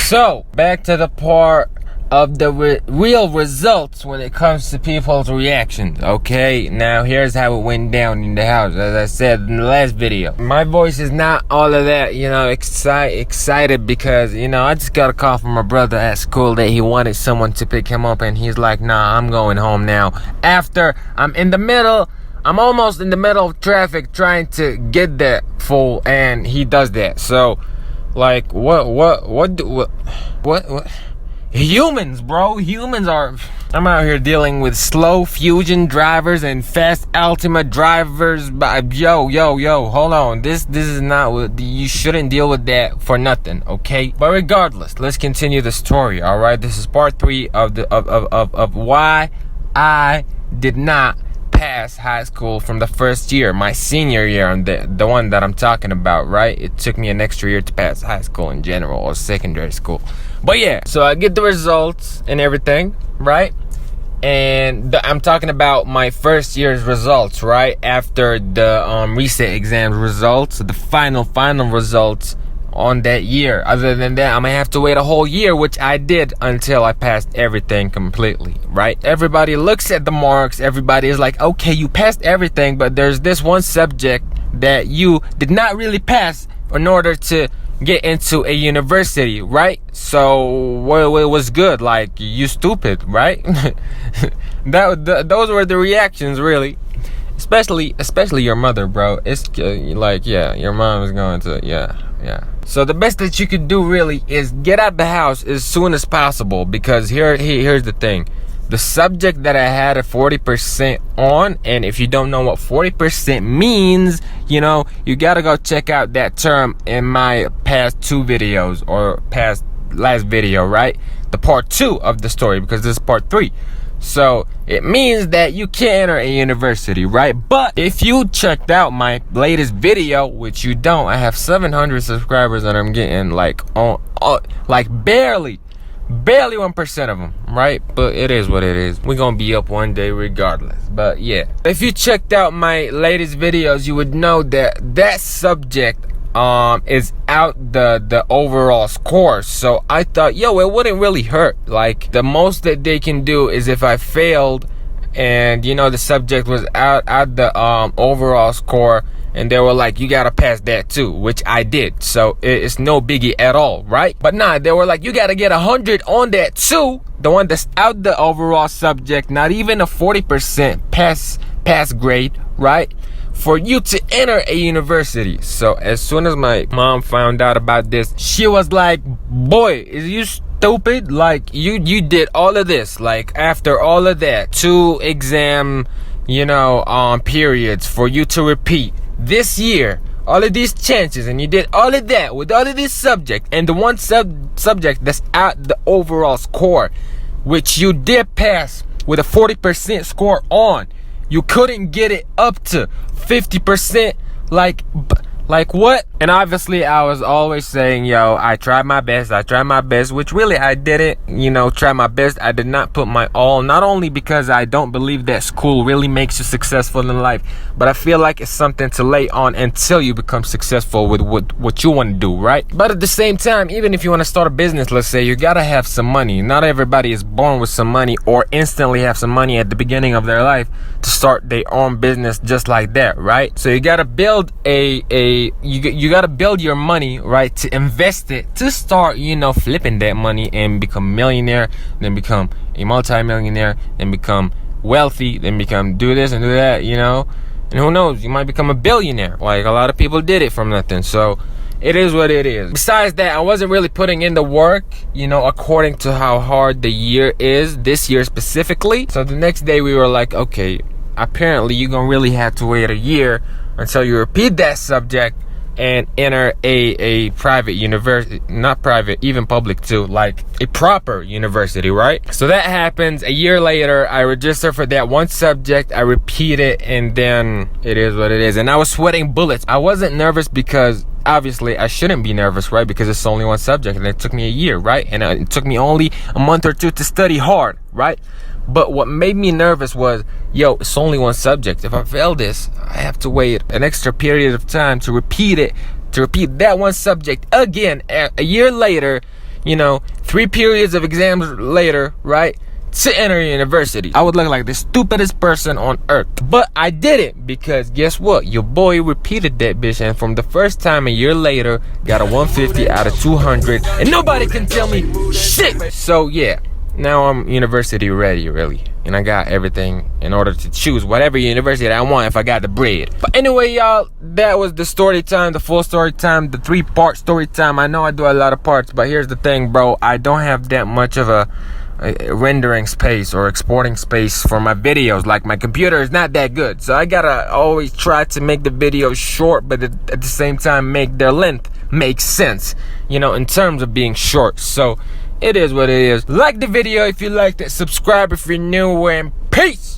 So, back to the part of the real results when it comes to people's reactions. Okay, now here's how it went down in the house. As I said in the last video, my voice is not all of that, excited because, I just got a call from my brother at school that he wanted someone to pick him up, and he's like, nah, I'm going home now. After I'm almost in the middle of traffic trying to get that fool, and he does that. So, like, what? Humans, bro. Humans are... I'm out here dealing with slow Fusion drivers and fast Altima drivers. But yo, hold on. This is not what... You shouldn't deal with that for nothing, okay? But regardless, let's continue the story, alright? This is part 3 of why I did not pass high school from the first year, my senior year, and the one that I'm talking about, right? It took me an extra year to pass high school in general, or secondary school. But yeah, so I get the results and everything, right? And I'm talking about my first year's results, right? After the reset exam results, the final results on that year. Other than that, I'm gonna have to wait a whole year, which I did until I passed everything completely, right? Everybody looks at the marks. Everybody is like, okay, you passed everything, but there's this one subject that you did not really pass in order to get into a university, right? So it was good. Like, you stupid, right? Those were the reactions, really. Especially your mother, bro. It's like, yeah, your mom is going to, yeah. So the best that you could do really is get out the house as soon as possible, because here's the thing. The subject that I had a 40% on, and if you don't know what 40% means, you gotta go check out that term in my past 2 videos, or past last video, right? The part 2 of the story, because this is part 3. So it means that you can't enter a university, right? But if you checked out my latest video, which you don't, I have 700 subscribers and I'm getting like barely 1% of them, right? But it is what it is. We're gonna be up one day regardless. But yeah, if you checked out my latest videos, you would know that subject is out the overall score. So I thought, it wouldn't really hurt. Like, the most that they can do is if I failed and the subject was out the overall score, and they were like, you gotta pass that too, which I did. So it's no biggie at all, right? But nah, they were like, you gotta get 100 on that too, the one that's out the overall subject, not even a 40% pass grade, right, for you to enter a university. So as soon as my mom found out about this, she was like, boy, is you stupid? Like, you did all of this, like, after all of that, 2 exam periods for you to repeat this year, all of these chances, and you did all of that with all of this subject, and the one subject that's out the overall score, which you did pass with a 40% score on, you couldn't get it up to 50%. Like what? And obviously I was always saying, I tried my best, which really I didn't, try my best. I did not put my all, not only because I don't believe that school really makes you successful in life, but I feel like it's something to lay on until you become successful with what you want to do, right? But at the same time, even if you want to start a business, let's say, you gotta have some money. Not everybody is born with some money or instantly have some money at the beginning of their life to start their own business just like that, right? So you gotta build you gotta build your money, right, to invest it, to start, flipping that money and become a millionaire, then become a multi-millionaire, then become wealthy, then do this and do that, and who knows, you might become a billionaire. Like, a lot of people did it from nothing. So it is what it is. Besides that, I wasn't really putting in the work, according to how hard the year is, this year specifically. So the next day we were like, okay, apparently you're gonna really have to wait a year until you repeat that subject and enter a private university, not private, even public too, like a proper university, right? So that happens. A year later, I register for that one subject, I repeat it, and then it is what it is. And I was sweating bullets. I wasn't nervous because obviously I shouldn't be nervous, right? Because it's only one subject and it took me a year, right? And it took me only a month or 2 to study hard, right? But what made me nervous was, it's only one subject. If I fail this, I have to wait an extra period of time to repeat it, to repeat that one subject again a year later, you know, 3 periods of exams later, right, to enter university. I would look like the stupidest person on earth. But I did it because guess what? Your boy repeated that bitch, and from the first time a year later, got a 150 out of 200, and nobody can tell me shit. So yeah, now I'm university ready, really. And I got everything in order to choose whatever university that I want if I got the bread. But anyway, y'all, that was the story time, the full story time, the 3-part story time. I know I do a lot of parts, but here's the thing, bro. I don't have that much of a rendering space or exporting space for my videos. Like, my computer is not that good, so I gotta always try to make the videos short, but at the same time make their length make sense, you know, in terms of being short. So it is what it is. Like the video if you liked it, subscribe if you're new, and peace.